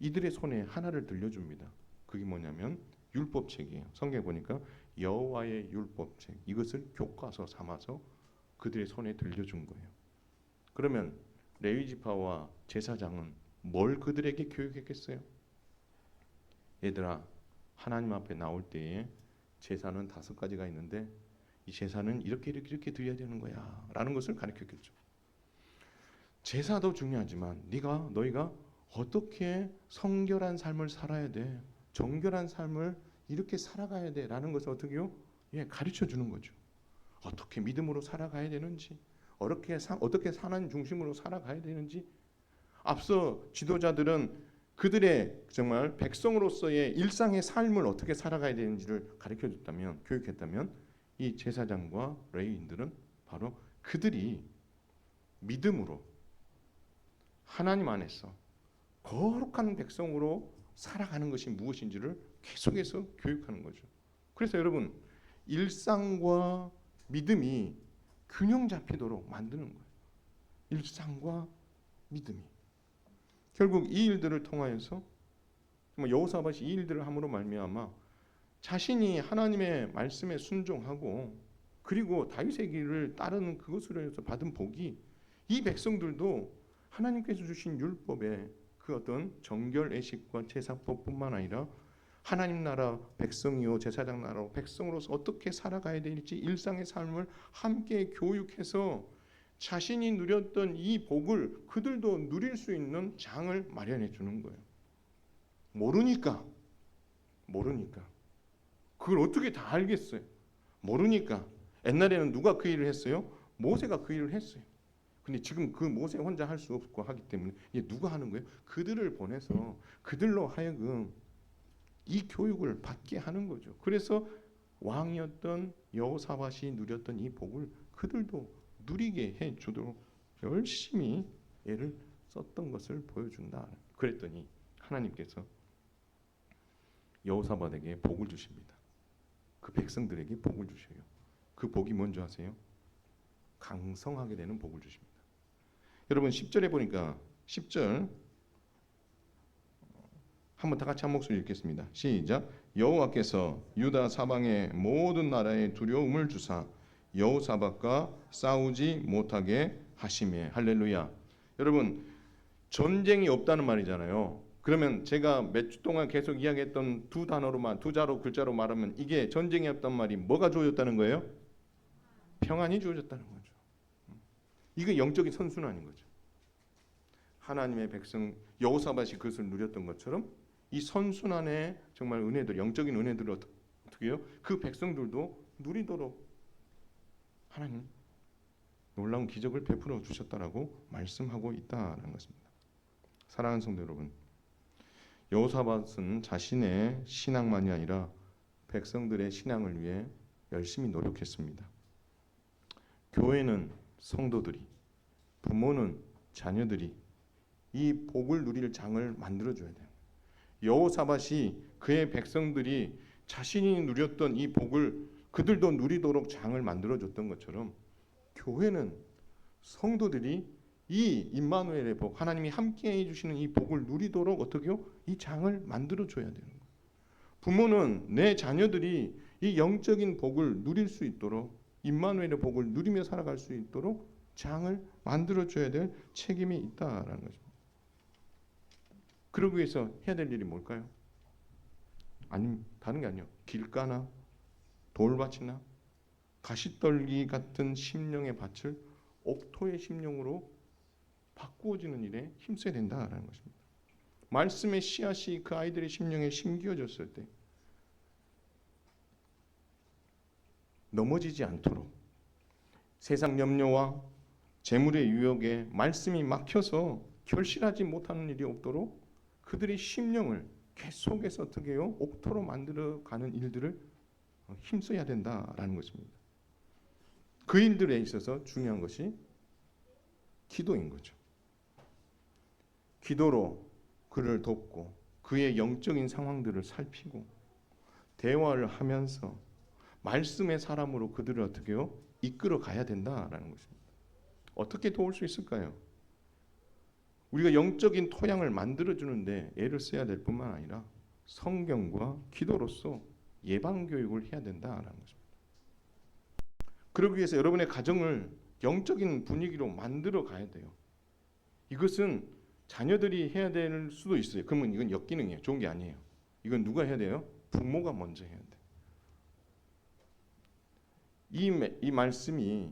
이들의 손에 하나를 들려줍니다. 그게 뭐냐면 율법책이에요. 성경에 보니까 여호와의 율법책, 이것을 교과서 삼아서 그들의 손에 들려준 거예요. 그러면 레위지파와 제사장은 뭘 그들에게 교육했겠어요? 얘들아, 하나님 앞에 나올 때에 제사는 5가지가 있는데 이 제사는 이렇게 드려야 되는 거야 라는 것을 가르쳤겠죠. 제사도 중요하지만 너희가 어떻게 성결한 삶을 살아야 돼, 정결한 삶을 이렇게 살아가야 돼 라는 것을 어떻게요? 가르쳐 주는 거죠. 어떻게 믿음으로 살아가야 되는지, 어떻게 하나님 중심으로 살아가야 되는지. 앞서 지도자들은 그들의 정말 백성으로서의 일상의 삶을 어떻게 살아가야 되는지를 가르쳐 줬다면, 교육했다면 이 제사장과 레위인들은 바로 그들이 믿음으로 하나님 안에서 거룩한 백성으로 살아가는 것이 무엇인지를 계속해서 교육하는 거죠. 그래서 여러분 일상과 믿음이 균형 잡히도록 만드는 거예요. 일상과 믿음이. 결국 이 일들을 통하여서 여호사밧이 이 일들을 함으로 말미암아 자신이 하나님의 말씀에 순종하고 그리고 다윗의 길을 따르는 그것으로 해서 받은 복이 이 백성들도 하나님께서 주신 율법의 그 어떤 정결 애식과 제사법뿐만 아니라 하나님 나라 백성이요 제사장 나라로 백성으로서 어떻게 살아가야 될지 일상의 삶을 함께 교육해서 자신이 누렸던 이 복을 그들도 누릴 수 있는 장을 마련해 주는 거예요. 모르니까 그걸 어떻게 다 알겠어요? 모르니까. 옛날에는 누가 그 일을 했어요? 모세가 그 일을 했어요. 근데 지금 그 모세 혼자 할 수 없고 하기 때문에 이게 누가 하는 거예요? 그들을 보내서 그들로 하여금 이 교육을 받게 하는 거죠. 그래서 왕이었던 여호사밧이 누렸던 이 복을 그들도 누리게 해 주도록 열심히 애를 썼던 것을 보여준다. 그랬더니 하나님께서 여호사밧에게 복을 주십니다. 그 백성들에게 복을 주셔요. 그 복이 뭔지 아세요? 강성하게 되는 복을 주십니다. 여러분 10절에 보니까 10절 한번 다 같이 한 목소리 읽겠습니다. 시작. 여호와께서 유다 사방의 모든 나라에 두려움을 주사 여호사밧과 싸우지 못하게 하시매. 할렐루야. 여러분 전쟁이 없다는 말이잖아요. 그러면 제가 몇 주 동안 계속 이야기했던 두 단어로만 두 자로 글자로 말하면 이게 전쟁이 없단 말이 뭐가 주어졌다는 거예요? 평안이 주어졌다는 거죠. 이게 영적인 선순환인 거죠. 하나님의 백성 여호사밧이 그것을 누렸던 것처럼 이 선순환의 정말 은혜들, 영적인 은혜들을 어떻게 해요? 그 백성들도 누리도록 하나님 놀라운 기적을 베풀어 주셨다라고 말씀하고 있다는 것입니다. 사랑하는 성도 여러분, 여호사밧은 자신의 신앙만이 아니라 백성들의 신앙을 위해 열심히 노력했습니다. 교회는 성도들이, 부모는 자녀들이 이 복을 누릴 장을 만들어줘야 돼요. 여호사밧이 그의 백성들이 자신이 누렸던 이 복을 그들도 누리도록 장을 만들어줬던 것처럼 교회는 성도들이 이 임마누엘의 복, 하나님이 함께 해주시는 이 복을 누리도록 어떻게요? 이 장을 만들어줘야 되는 거예요. 부모는 내 자녀들이 이 영적인 복을 누릴 수 있도록 임마누엘의 복을 누리며 살아갈 수 있도록 장을 만들어줘야 될 책임이 있다라는 거죠. 그러기 위해서 해야 될 일이 뭘까요? 아니 다른 게 아니에요. 길가나 돌밭이나 가시떨기 같은 심령의 밭을 옥토의 심령으로 바꾸어지는 일에 힘써야 된다라는 것입니다. 말씀의 씨앗이 그 아이들의 심령에 심겨졌을 때 넘어지지 않도록 세상 염려와 재물의 유혹에 말씀이 막혀서 결실하지 못하는 일이 없도록 그들의 심령을 계속해서 어떻게 해요? 옥토로 만들어가는 일들을 힘써야 된다라는 것입니다. 그 일들에 있어서 중요한 것이 기도인 거죠. 기도로 그를 돕고 그의 영적인 상황들을 살피고 대화를 하면서 말씀의 사람으로 그들을 어떻게 해요? 이끌어 가야 된다라는 것입니다. 어떻게 도울 수 있을까요? 우리가 영적인 토양을 만들어주는데 애를 써야 될 뿐만 아니라 성경과 기도로서 예방교육을 해야 된다라는 것입니다. 그러기 위해서 여러분의 가정을 영적인 분위기로 만들어 가야 돼요. 이것은 자녀들이 해야 될 수도 있어요. 그러면 이건 역기능이에요. 좋은 게 아니에요. 이건 누가 해야 돼요? 부모가 먼저 해야 돼요. 이 말씀이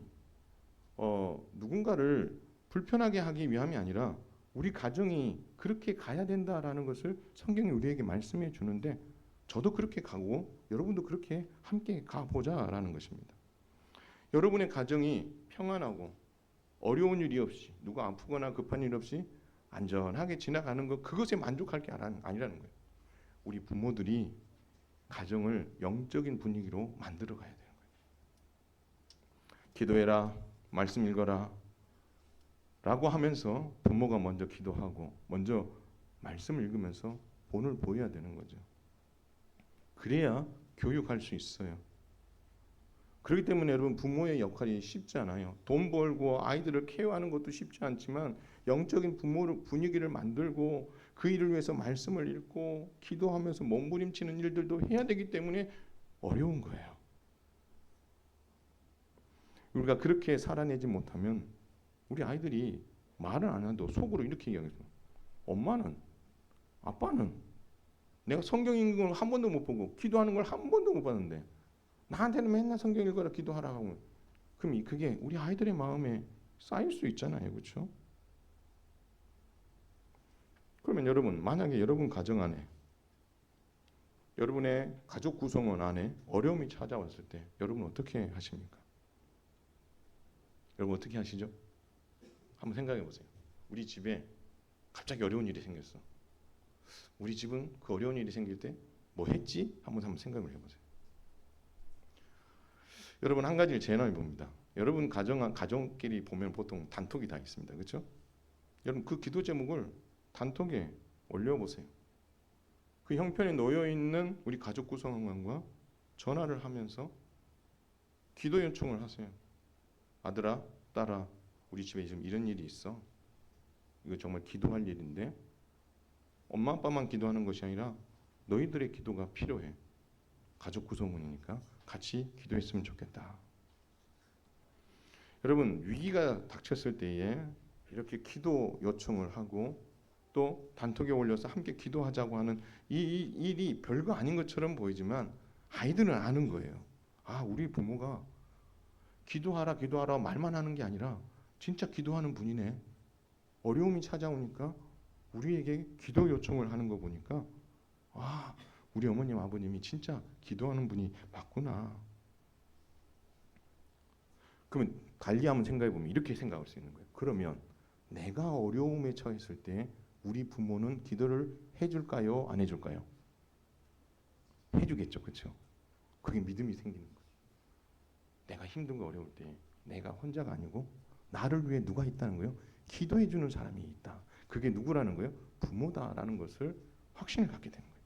누군가를 불편하게 하기 위함이 아니라 우리 가정이 그렇게 가야 된다라는 것을 성경이 우리에게 말씀해 주는데 저도 그렇게 가고 여러분도 그렇게 함께 가보자라는 것입니다. 여러분의 가정이 평안하고 어려운 일이 없이 누가 아프거나 급한 일 없이 안전하게 지나가는 것 그것에 만족할 게 아니라는 거예요. 우리 부모들이 가정을 영적인 분위기로 만들어 가야 되는 거예요. 기도해라, 말씀 읽어라 라고 하면서 부모가 먼저 기도하고 먼저 말씀을 읽으면서 본을 보여야 되는 거죠. 그래야 교육할 수 있어요. 그렇기 때문에 여러분 부모의 역할이 쉽지 않아요. 돈 벌고 아이들을 케어하는 것도 쉽지 않지만 영적인 부모 분위기를 만들고 그 일을 위해서 말씀을 읽고 기도하면서 몸부림치는 일들도 해야 되기 때문에 어려운 거예요. 우리가 그렇게 살아내지 못하면 우리 아이들이 말을 안 해도 속으로 이렇게 얘기하겠어. 엄마는, 아빠는 내가 성경 읽는 걸 한 번도 못 보고 기도하는 걸 한 번도 못 봤는데 나한테는 맨날 성경 읽어라 기도하라 하고 그럼 그게 우리 아이들의 마음에 쌓일 수 있잖아요. 그렇죠? 그러면 여러분 만약에 여러분 가정 안에 여러분의 가족 구성원 안에 어려움이 찾아왔을 때 여러분 어떻게 하십니까? 여러분 어떻게 하시죠? 한번 생각해 보세요. 우리 집에 갑자기 어려운 일이 생겼어. 우리 집은 그 어려운 일이 생길 때 뭐 했지? 한번 생각을 해보세요. 여러분 한 가지를 제안해 봅니다. 여러분 가정끼리 보면 보통 단톡이 다 있습니다. 그렇죠? 여러분 그 기도 제목을 단톡에 올려보세요. 그 형편에 놓여 있는 우리 가족 구성원과 전화를 하면서 기도 요청을 하세요. 아들아, 딸아, 우리 집에 지금 이런 일이 있어. 이거 정말 기도할 일인데 엄마 아빠만 기도하는 것이 아니라 너희들의 기도가 필요해. 가족 구성원이니까 같이 기도했으면 좋겠다. 여러분 위기가 닥쳤을 때에 이렇게 기도 요청을 하고 또 단톡에 올려서 함께 기도하자고 하는 이 일이 별거 아닌 것처럼 보이지만 아이들은 아는 거예요. 아, 우리 부모가 기도하라 기도하라 말만 하는 게 아니라 진짜 기도하는 분이네. 어려움이 찾아오니까 우리에게 기도 요청을 하는 거 보니까 아, 우리 어머님 아버님이 진짜 기도하는 분이 맞구나. 그러면 달리 한번 생각해 보면 이렇게 생각할 수 있는 거예요. 그러면 내가 어려움에 처했을 때 우리 부모는 기도를 해줄까요? 안 해줄까요? 해주겠죠, 그렇죠? 그게 믿음이 생기는 거예요. 내가 힘든 거 어려울 때 내가 혼자가 아니고 나를 위해 누가 있다는 거예요? 기도해 주는 사람이 있다. 그게 누구라는 거예요? 부모다라는 것을 확신을 갖게 되는 거예요.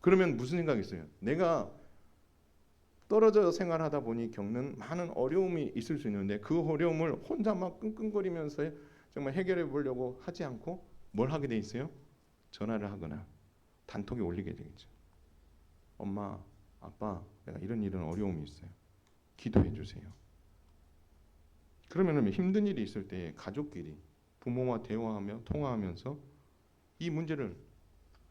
그러면 무슨 생각이 있어요? 내가 떨어져 생활하다 보니 겪는 많은 어려움이 있을 수 있는데 그 어려움을 혼자 막 끙끙거리면서 정말 해결해 보려고 하지 않고 뭘 하게 돼 있어요? 전화를 하거나 단톡에 올리게 되겠죠. 엄마, 아빠, 내가 이런 어려움이 있어요. 기도해 주세요. 그러면 힘든 일이 있을 때 가족끼리 부모와 대화하며 통화하면서 이 문제를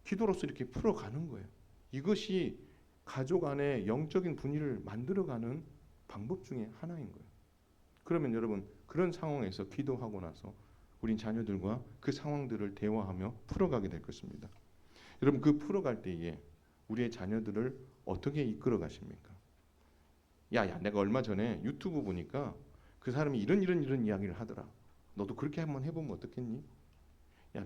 기도로서 이렇게 풀어가는 거예요. 이것이 가족 안에 영적인 분위기를 만들어가는 방법 중에 하나인 거예요. 그러면 여러분 그런 상황에서 기도하고 나서 우린 자녀들과 그 상황들을 대화하며 풀어가게 될 것입니다. 여러분 그 풀어갈 때에 우리의 자녀들을 어떻게 이끌어 가십니까? 야, 내가 얼마 전에 유튜브 보니까 그 사람이 이런 이야기를 하더라. 너도 그렇게 한번 해보면 어떻겠니? 야,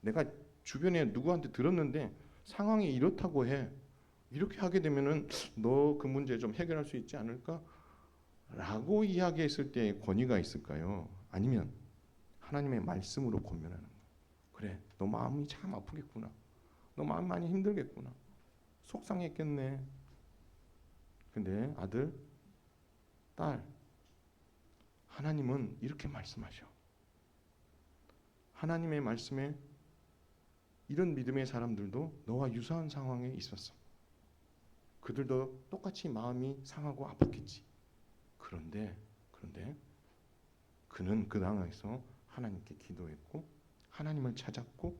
내가 주변에 누구한테 들었는데 상황이 이렇다고 해. 이렇게 하게 되면은 너 그 문제 좀 해결할 수 있지 않을까? 라고 이야기했을 때 권위가 있을까요? 아니면 하나님의 말씀으로 권면하는 거예요. 그래, 너 마음이 참 아프겠구나. 너 마음 많이 힘들겠구나. 속상했겠네. 근데 아들, 딸, 하나님은 이렇게 말씀하셔. 하나님의 말씀에 이런 믿음의 사람들도 너와 유사한 상황에 있었어. 그들도 똑같이 마음이 상하고 아팠겠지. 그런데 그는 그 상황에서 하나님께 기도했고 하나님을 찾았고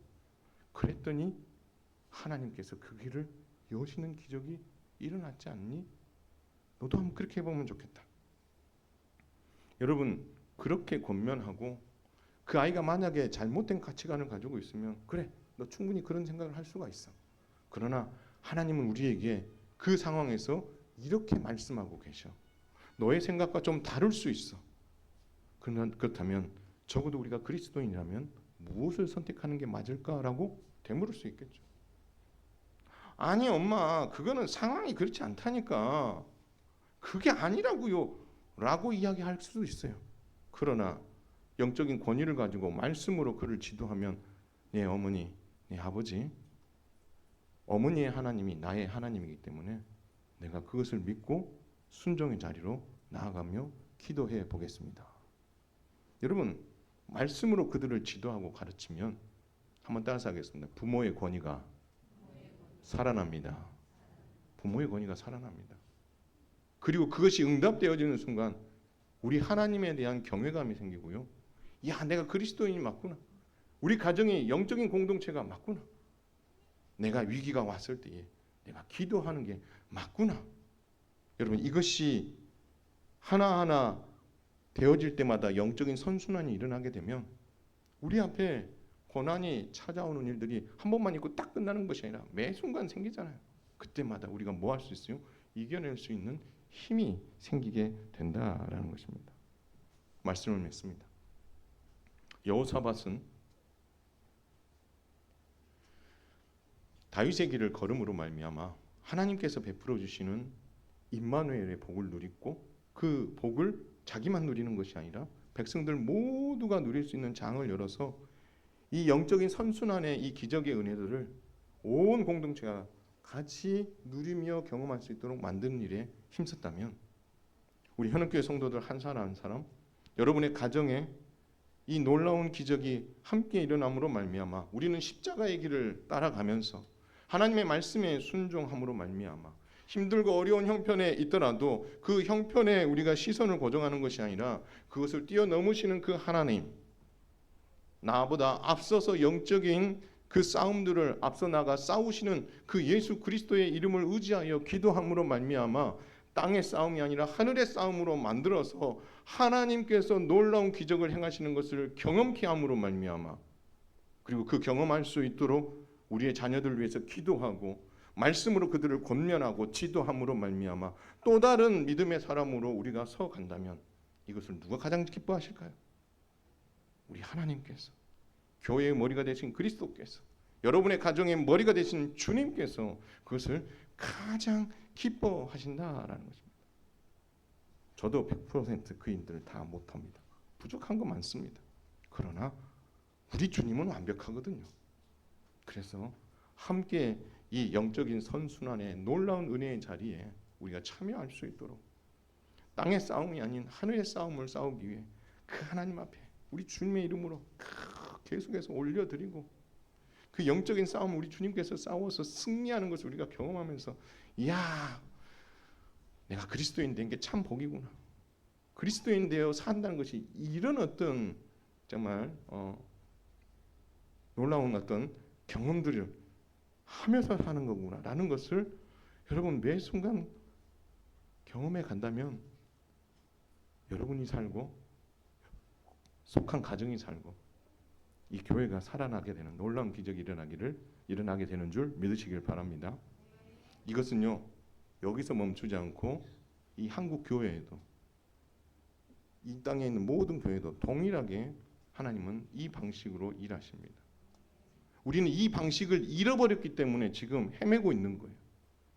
그랬더니 하나님께서 그 길을 여시는 기적이 일어났지 않니? 너도 한번 그렇게 해보면 좋겠다. 여러분 그렇게 권면하고 그 아이가 만약에 잘못된 가치관을 가지고 있으면 그래, 너 충분히 그런 생각을 할 수가 있어. 그러나 하나님은 우리에게 그 상황에서 이렇게 말씀하고 계셔. 너의 생각과 좀 다를 수 있어. 그렇다면 적어도 우리가 그리스도인이라면 무엇을 선택하는 게 맞을까라고 되물을 수 있겠죠. 아니 엄마, 그거는 상황이 그렇지 않다니까. 그게 아니라고요. 라고 이야기할 수도 있어요. 그러나 영적인 권위를 가지고 말씀으로 그를 지도하면 내 어머니, 내 아버지, 어머니의 하나님이 나의 하나님이기 때문에 내가 그것을 믿고 순종의 자리로 나아가며 기도해 보겠습니다. 여러분 말씀으로 그들을 지도하고 가르치면 한번 따라서 하겠습니다. 부모의 권위가 살아납니다. 부모의 권위가 살아납니다. 그리고 그것이 응답되어지는 순간 우리 하나님에 대한 경외감이 생기고요. 야, 내가 그리스도인이 맞구나. 우리 가정이 영적인 공동체가 맞구나. 내가 위기가 왔을 때에 내가 기도하는 게 맞구나. 여러분 이것이 하나하나 되어질 때마다 영적인 선순환이 일어나게 되면 우리 앞에 고난이 찾아오는 일들이 한 번만 있고 딱 끝나는 것이 아니라 매 순간 생기잖아요. 그때마다 우리가 뭐 할 수 있어요? 이겨낼 수 있는 힘이 생기게 된다라는 것입니다. 말씀을 맺습니다. 여호사밧은 다윗의 길을 걸음으로 말미암아 하나님께서 베풀어 주시는 임마누엘의 복을 누리고 그 복을 자기만 누리는 것이 아니라 백성들 모두가 누릴 수 있는 장을 열어서 이 영적인 선순환의 이 기적의 은혜들을 온 공동체가 같이 누리며 경험할 수 있도록 만드는 일에 힘썼다면 우리 현업교회 성도들 한 사람 한 사람 여러분의 가정에 이 놀라운 기적이 함께 일어남으로 말미암아 우리는 십자가의 길을 따라가면서 하나님의 말씀에 순종함으로 말미암아 힘들고 어려운 형편에 있더라도 그 형편에 우리가 시선을 고정하는 것이 아니라 그것을 뛰어넘으시는 그 하나님, 나보다 앞서서 영적인 그 싸움들을 앞서 나가 싸우시는 그 예수 그리스도의 이름을 의지하여 기도함으로 말미암아 땅의 싸움이 아니라 하늘의 싸움으로 만들어서 하나님께서 놀라운 기적을 행하시는 것을 경험케 함으로 말미암아 그리고 그 경험할 수 있도록 우리의 자녀들을 위해서 기도하고 말씀으로 그들을 권면하고 지도함으로 말미암아 또 다른 믿음의 사람으로 우리가 서 간다면 이것을 누가 가장 기뻐하실까요? 우리 하나님께서, 교회의 머리가 되신 그리스도께서, 여러분의 가정의 머리가 되신 주님께서 그것을 가장 기뻐하신다라는 것입니다. 저도 100% 그 일들을 다 못합니다. 부족한 거 많습니다. 그러나 우리 주님은 완벽하거든요. 그래서 함께 이 영적인 선순환의 놀라운 은혜의 자리에 우리가 참여할 수 있도록 땅의 싸움이 아닌 하늘의 싸움을 싸우기 위해 그 하나님 앞에 우리 주님의 이름으로 계속해서 올려드리고 그 영적인 싸움을 우리 주님께서 싸워서 승리하는 것을 우리가 경험하면서 이야 내가 그리스도인 된 게 참 복이구나. 그리스도인 되어 산다는 것이 이런 어떤 정말 놀라운 어떤 경험들을 하면서 사는 거구나 라는 것을 여러분 매 순간 경험해 간다면 여러분이 살고 속한 가정이 살고 이 교회가 살아나게 되는 놀라운 기적이 일어나게 되는 줄 믿으시길 바랍니다. 이것은요 여기서 멈추지 않고 이 한국 교회에도 이 땅에 있는 모든 교회도 동일하게 하나님은 이 방식으로 일하십니다. 우리는 이 방식을 잃어버렸기 때문에 지금 헤매고 있는 거예요.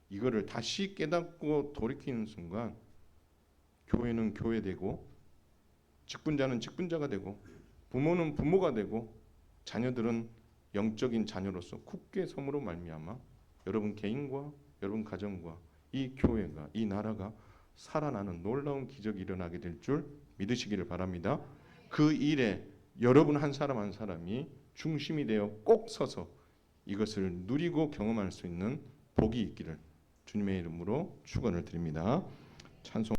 이거를 다시 깨닫고 돌이키는 순간 교회는 교회되고 직분자는 직분자가 되고 부모는 부모가 되고 자녀들은 영적인 자녀로서 굳게 섬으로 말미암아 여러분 개인과 여러분 가정과 이 교회가 이 나라가 살아나는 놀라운 기적이 일어나게 될 줄 믿으시기를 바랍니다. 그 일에 여러분 한 사람 한 사람이 중심이 되어 꼭 서서 이것을 누리고 경험할 수 있는 복이 있기를 주님의 이름으로 축원을 드립니다. 찬송